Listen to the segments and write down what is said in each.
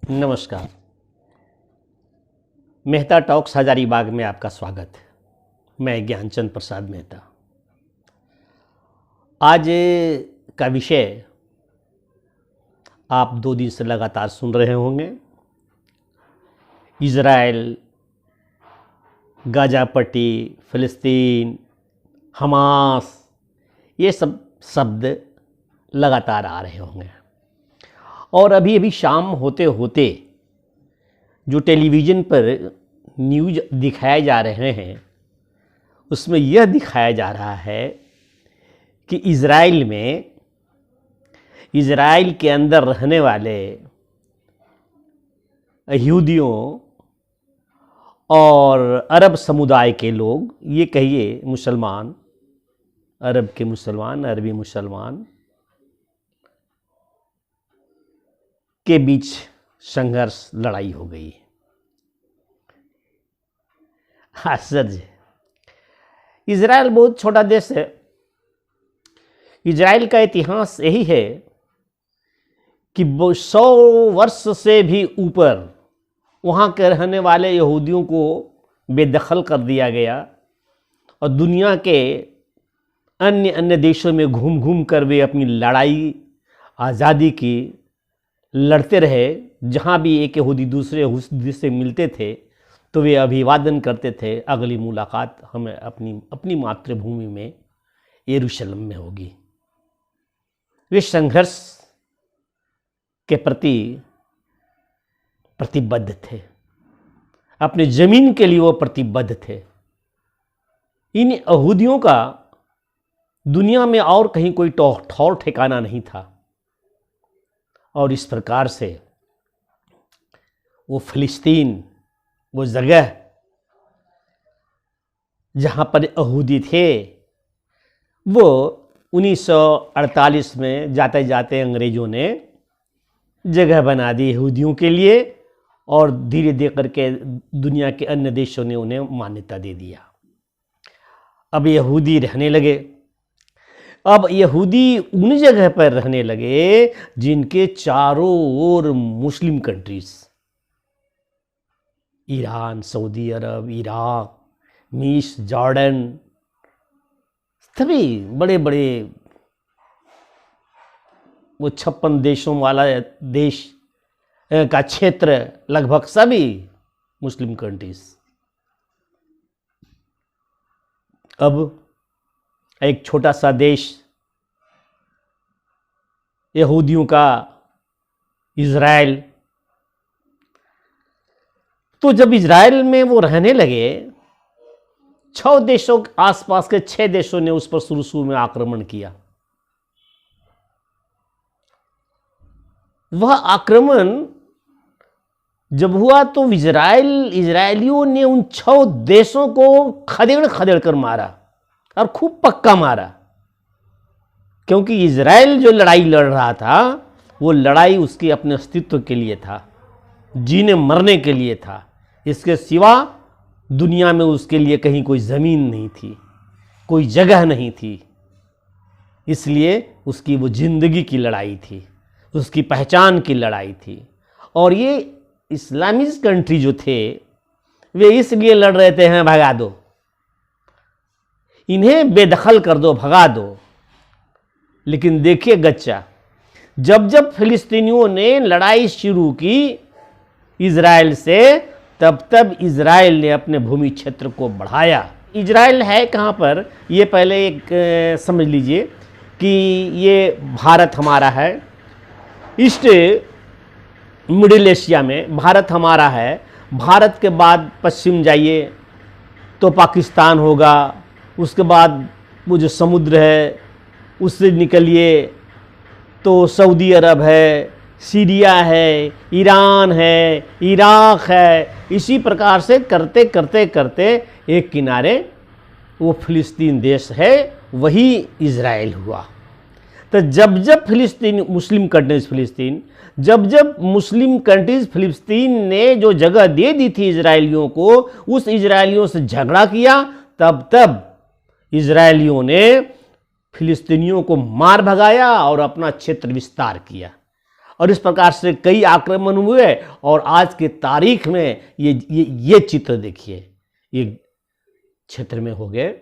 नमस्कार। मेहता टॉक्स हजारीबाग में आपका स्वागत है। मैं ज्ञानचंद प्रसाद मेहता। आज का विषय आप 2 दिन से लगातार सुन रहे होंगे। इज़राइल, गाज़ा पट्टी, फ़िलिस्तीन, हमास, ये सब शब्द लगातार आ रहे होंगे। और अभी अभी शाम होते होते जो टेलीविज़न पर न्यूज़ दिखाए जा रहे हैं उसमें यह दिखाया जा रहा है कि इज़राइल के अंदर रहने वाले यहूदियों और अरब समुदाय के लोग, ये कहिए मुसलमान, अरब के मुसलमान, अरबी मुसलमान के बीच संघर्ष, लड़ाई हो गई। आश्चर्य। इज़राइल बहुत छोटा देश है। इज़राइल का इतिहास यही है कि 100 वर्ष से भी ऊपर वहाँ के रहने वाले यहूदियों को बेदखल कर दिया गया और दुनिया के अन्य देशों में घूम घूम कर वे अपनी लड़ाई आज़ादी की लड़ते रहे। जहाँ भी एक यहूदी दूसरे यहूदी से मिलते थे तो वे अभिवादन करते थे, अगली मुलाकात हमें अपनी मातृभूमि में यरूशलेम में होगी। वे संघर्ष के प्रति प्रतिबद्ध थे, अपने ज़मीन के लिए वो प्रतिबद्ध थे। इन यहूदियों का दुनिया में और कहीं कोई ठौर ठिकाना नहीं था और इस प्रकार से वो फ़िलिस्तीन, वो जगह जहाँ पर यहूदी थे, वो 1948 में जाते जाते अंग्रेज़ों ने जगह बना दी यहूदियों के लिए और धीरे धीरे करके दुनिया के अन्य देशों ने उन्हें मान्यता दे दिया। अब यहूदी रहने लगे। अब यहूदी उन जगह पर रहने लगे जिनके चारों ओर मुस्लिम कंट्रीज, ईरान, सऊदी अरब, इराक, मिस्र, जॉर्डन, सभी बड़े बड़े वो 56 देशों वाला देश का क्षेत्र, लगभग सभी मुस्लिम कंट्रीज। अब एक छोटा सा देश यहूदियों का इज़राइल। तो जब इज़राइल में वो रहने लगे, 6 देशों आसपास के 6 देशों ने उस पर शुरू में आक्रमण किया। वह आक्रमण जब हुआ तो इज़राइलियों ने उन 6 देशों को खदेड़ कर मारा और खूब पक्का मारा, क्योंकि इज़राइल जो लड़ाई लड़ रहा था वो लड़ाई उसके अपने अस्तित्व के लिए था, जीने मरने के लिए था। इसके सिवा दुनिया में उसके लिए कहीं कोई ज़मीन नहीं थी, कोई जगह नहीं थी। इसलिए उसकी वो ज़िंदगी की लड़ाई थी, उसकी पहचान की लड़ाई थी। और ये इस्लामिक कंट्री जो थे वे इसलिए लड़ रहे थे, हैं भगा दो, इन्हें बेदखल कर दो, भगा दो। लेकिन देखिए गच्चा, जब फ़िलिस्तीनियों ने लड़ाई शुरू की इज़राइल से, तब इज़राइल ने अपने भूमि क्षेत्र को बढ़ाया। इज़राइल है कहाँ पर, ये पहले एक समझ लीजिए कि ये भारत हमारा है। ईस्ट मिडिल एशिया में भारत हमारा है। भारत के बाद पश्चिम जाइए तो पाकिस्तान होगा, उसके बाद वो जो समुद्र है उससे निकलिए तो सऊदी अरब है, सीरिया है, ईरान है, इराक है। इसी प्रकार से करते करते करते एक किनारे वो फ़िलिस्तीन देश है, वही इज़राइल हुआ। तो जब फ़िलिस्तीन मुस्लिम कंट्रीज़ फ़िलिस्तीन ने जो जगह दे दी थी इज़राइलियों को, उस इज़राइलियों से झगड़ा किया, तब इज़राइलियों ने फ़िलिस्तीनियों को मार भगाया और अपना क्षेत्र विस्तार किया। और इस प्रकार से कई आक्रमण हुए। और आज के तारीख में ये चित्र देखिए, ये क्षेत्र में हो गए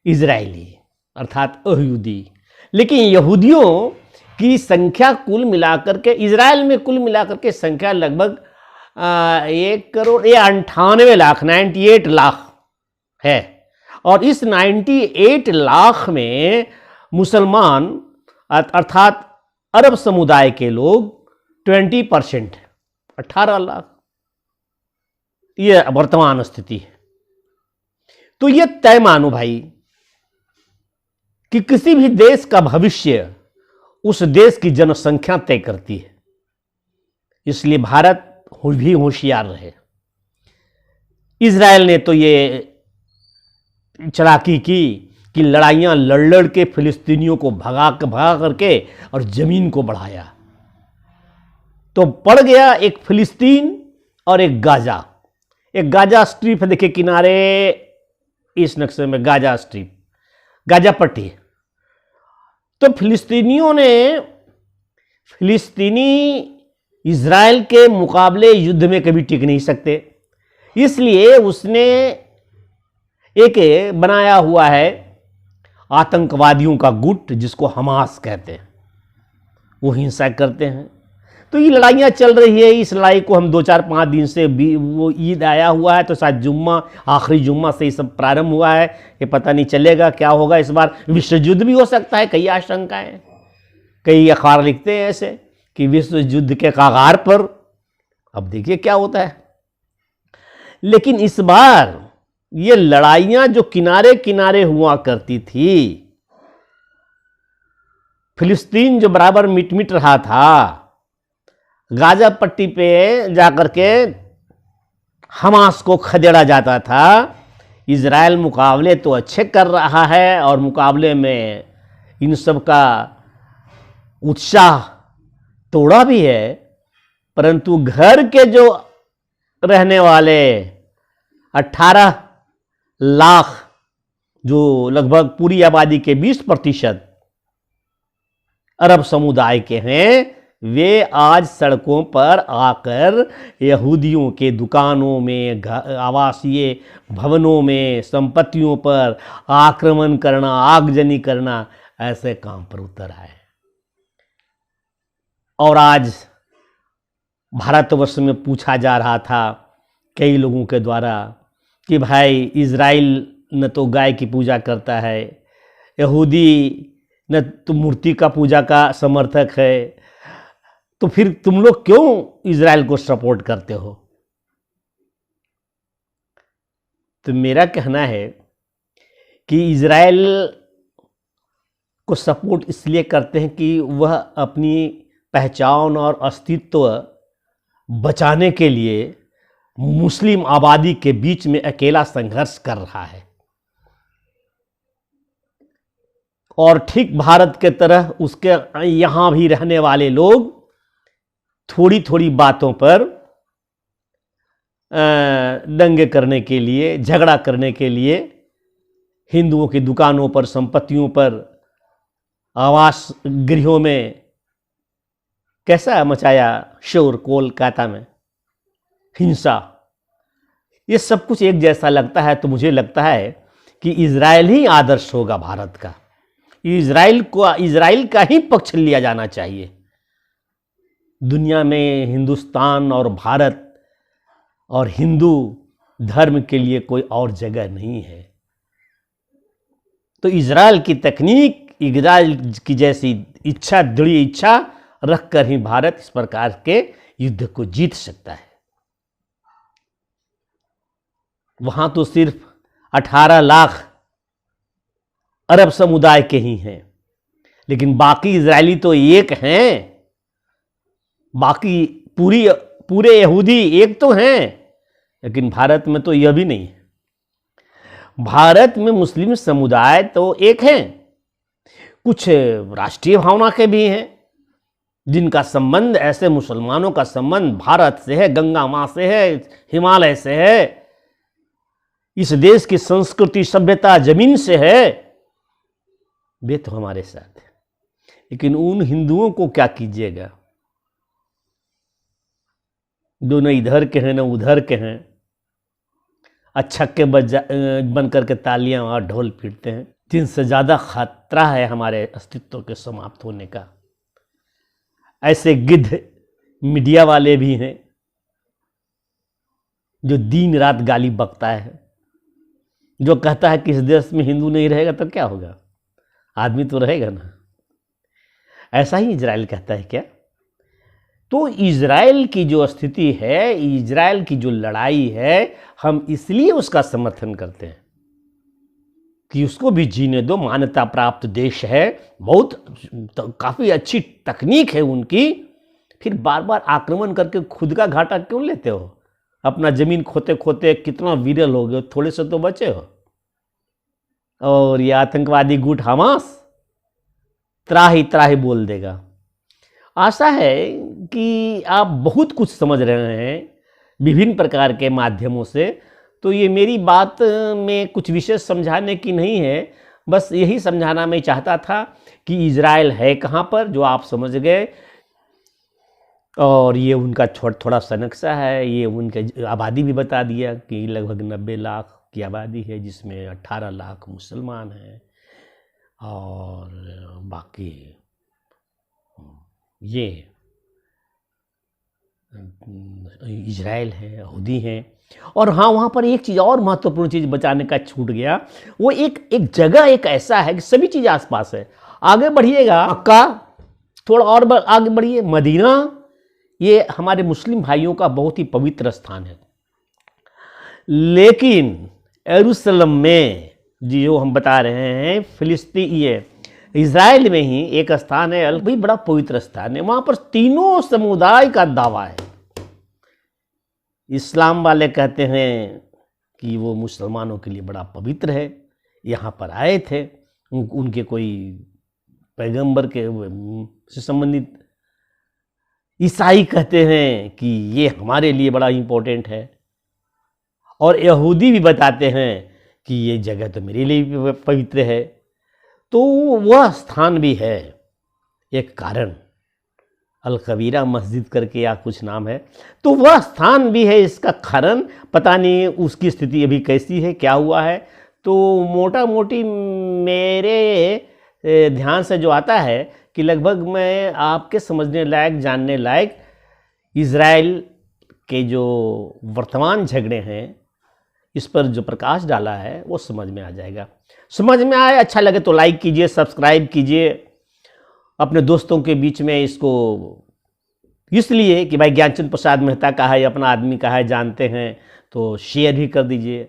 इजरायली अर्थात यहूदी। लेकिन यहूदियों की संख्या कुल मिलाकर के इजराइल में कुल मिलाकर के संख्या लगभग 1,98,00,000 98 लाख है। और इस 98 लाख में मुसलमान अर्थात अरब समुदाय के लोग 20% है, 18 लाख। ये वर्तमान स्थिति है। तो ये तय मानो भाई कि किसी भी देश का भविष्य उस देश की जनसंख्या तय करती है। इसलिए भारत भी होशियार रहे। इजराइल ने तो ये चालाकी की कि लड़ाइयां लड़ के फिलिस्तीनियों को भगा करके और जमीन को बढ़ाया। तो पड़ गया एक फिलिस्तीन और एक गाजा। एक गाजा स्ट्रिप है, देखिए किनारे इस नक्शे में गाजा स्ट्रिप, गाजा पट्टी। तो फिलिस्तीनियों ने इजराइल के मुकाबले युद्ध में कभी टिक नहीं सकते, इसलिए उसने एक बनाया हुआ है आतंकवादियों का गुट जिसको हमास कहते हैं। वो हिंसा करते हैं। तो ये लड़ाइयाँ चल रही है। इस लड़ाई को हम 2-4-5 दिन से वो ईद आया हुआ है, तो शायद जुम्मा आखिरी जुम्मा से ये सब प्रारंभ हुआ है। ये पता नहीं चलेगा क्या होगा इस बार। विश्व युद्ध भी हो सकता है, कई आशंकाएं। कई अखबार लिखते हैं ऐसे कि विश्व युद्ध के कगार पर। अब देखिए क्या होता है। लेकिन इस बार ये लड़ाइयां जो किनारे किनारे हुआ करती थी, फिलिस्तीन जो बराबर मिट रहा था, गाजा पट्टी पे जाकर के हमास को खदेड़ा जाता था। इजराइल मुकाबले तो अच्छे कर रहा है और मुकाबले में इन सब का उत्साह तोड़ा भी है, परंतु घर के जो रहने वाले 18 लाख, जो लगभग पूरी आबादी के 20% अरब समुदाय के हैं, वे आज सड़कों पर आकर यहूदियों के दुकानों में, आवासीय भवनों में, संपत्तियों पर आक्रमण करना, आगजनी करना, ऐसे काम पर उतर आए। और आज भारतवर्ष में पूछा जा रहा था कई लोगों के द्वारा कि भाई इजराइल न तो गाय की पूजा करता है, यहूदी न तो मूर्ति का पूजा का समर्थक है, तो फिर तुम लोग क्यों इजराइल को सपोर्ट करते हो? तो मेरा कहना है कि इजराइल को सपोर्ट इसलिए करते हैं कि वह अपनी पहचान और अस्तित्व बचाने के लिए मुस्लिम आबादी के बीच में अकेला संघर्ष कर रहा है। और ठीक भारत के तरह उसके यहां भी रहने वाले लोग थोड़ी थोड़ी बातों पर दंगे करने के लिए, झगड़ा करने के लिए, हिंदुओं की दुकानों पर, संपत्तियों पर, आवास गृहों में कैसा मचाया शोर कोलकाता में, हिंसा। ये सब कुछ एक जैसा लगता है। तो मुझे लगता है कि इजराइल ही आदर्श होगा भारत का। इजराइल का ही पक्ष लिया जाना चाहिए। दुनिया में हिंदुस्तान और भारत और हिंदू धर्म के लिए कोई और जगह नहीं है। तो इजराइल की तकनीक, इजराइल की जैसी इच्छा, दृढ़ इच्छा रखकर ही भारत इस प्रकार के युद्ध को जीत सकता है। वहां तो सिर्फ 18 लाख अरब समुदाय के ही हैं, लेकिन बाकी इजरायली तो एक हैं। बाकी पूरे यहूदी एक तो हैं, लेकिन भारत में तो यह भी नहीं है। भारत में मुस्लिम समुदाय तो एक हैं, कुछ राष्ट्रीय भावना के भी हैं, जिनका संबंध, ऐसे मुसलमानों का संबंध भारत से है, गंगा माँ से है, हिमालय से है, इस देश की संस्कृति सभ्यता जमीन से है। वे तो हमारे साथ है। लेकिन उन हिंदुओं को क्या कीजिएगा? दोनों इधर के हैं ना उधर के हैं, अच्छक्के बन करके तालियां और ढोल पीटते हैं। जिनसे ज़्यादा खतरा है हमारे अस्तित्व के समाप्त होने का। ऐसे गिद्ध मीडिया वाले भी हैं जो दिन रात गाली बकता है, जो कहता है कि इस देश में हिंदू नहीं रहेगा तो क्या होगा, आदमी तो रहेगा ना। ऐसा ही इजराइल कहता है क्या? तो इजराइल की जो स्थिति है, इजराइल की जो लड़ाई है, हम इसलिए उसका समर्थन करते हैं कि उसको भी जीने दो, मान्यता प्राप्त देश है, बहुत काफ़ी अच्छी तकनीक है उनकी। फिर बार बार आक्रमण करके खुद का घाटा क्यों लेते हो? अपना ज़मीन खोते खोते कितना विरल हो गए, थोड़े से तो बचे हो। और ये आतंकवादी गुट हमास त्राही त्राही बोल देगा। आशा है कि आप बहुत कुछ समझ रहे हैं विभिन्न प्रकार के माध्यमों से। तो ये मेरी बात में कुछ विशेष समझाने की नहीं है, बस यही समझाना मैं चाहता था कि इजराइल है कहाँ पर, जो आप समझ गए। और ये उनका थोड़ा सा नक्शा है, ये उनके आबादी भी बता दिया कि लगभग 90 लाख की आबादी है, जिसमें 18 लाख मुसलमान हैं और बाकी ये इजराइल है, यहूदी हैं। और हाँ, वहाँ पर एक चीज़ और महत्वपूर्ण चीज़ बचाने का छूट गया, वो एक जगह एक ऐसा है कि सभी चीज़ आसपास है। आगे बढ़िएगा मक्का, थोड़ा और आगे बढ़िए मदीना, ये हमारे मुस्लिम भाइयों का बहुत ही पवित्र स्थान है। लेकिन यरूशलेम में जो हम बता रहे हैं, फिलिस्तीन, ये इजराइल में ही एक स्थान है, भी बड़ा पवित्र स्थान है। वहाँ पर तीनों समुदाय का दावा है। इस्लाम वाले कहते हैं कि वो मुसलमानों के लिए बड़ा पवित्र है, यहाँ पर आए थे, उनके कोई पैगंबर के से संबंधित। ईसाई कहते हैं कि ये हमारे लिए बड़ा इम्पोर्टेंट है, और यहूदी भी बताते हैं कि ये जगह तो मेरे लिए भी पवित्र है। तो वह स्थान भी है एक कारण, अल कबीरा मस्जिद करके या कुछ नाम है, तो वह स्थान भी है इसका कारण। पता नहीं उसकी स्थिति अभी कैसी है, क्या हुआ है। तो मोटा मोटी मेरे ध्यान से जो आता है कि लगभग मैं आपके समझने लायक, जानने लायक इजराइल के जो वर्तमान झगड़े हैं इस पर जो प्रकाश डाला है वो समझ में आ जाएगा। समझ में आए, अच्छा लगे तो लाइक कीजिए, सब्सक्राइब कीजिए, अपने दोस्तों के बीच में इसको, इसलिए कि भाई ज्ञानचंद प्रसाद मेहता का है, अपना आदमी का है, जानते हैं, तो शेयर भी कर दीजिए।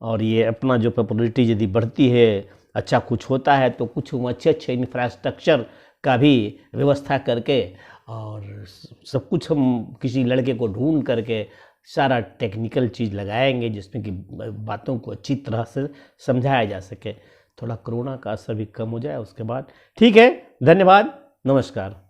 और ये अपना जो पॉपुलरिटी यदि बढ़ती है, अच्छा कुछ होता है, तो कुछ अच्छे इंफ्रास्ट्रक्चर का भी व्यवस्था करके, और सब कुछ हम किसी लड़के को ढूंढ करके सारा टेक्निकल चीज़ लगाएंगे जिसमें कि बातों को अच्छी तरह से समझाया जा सके। थोड़ा कोरोना का असर भी कम हो जाए उसके बाद। ठीक है, धन्यवाद, नमस्कार।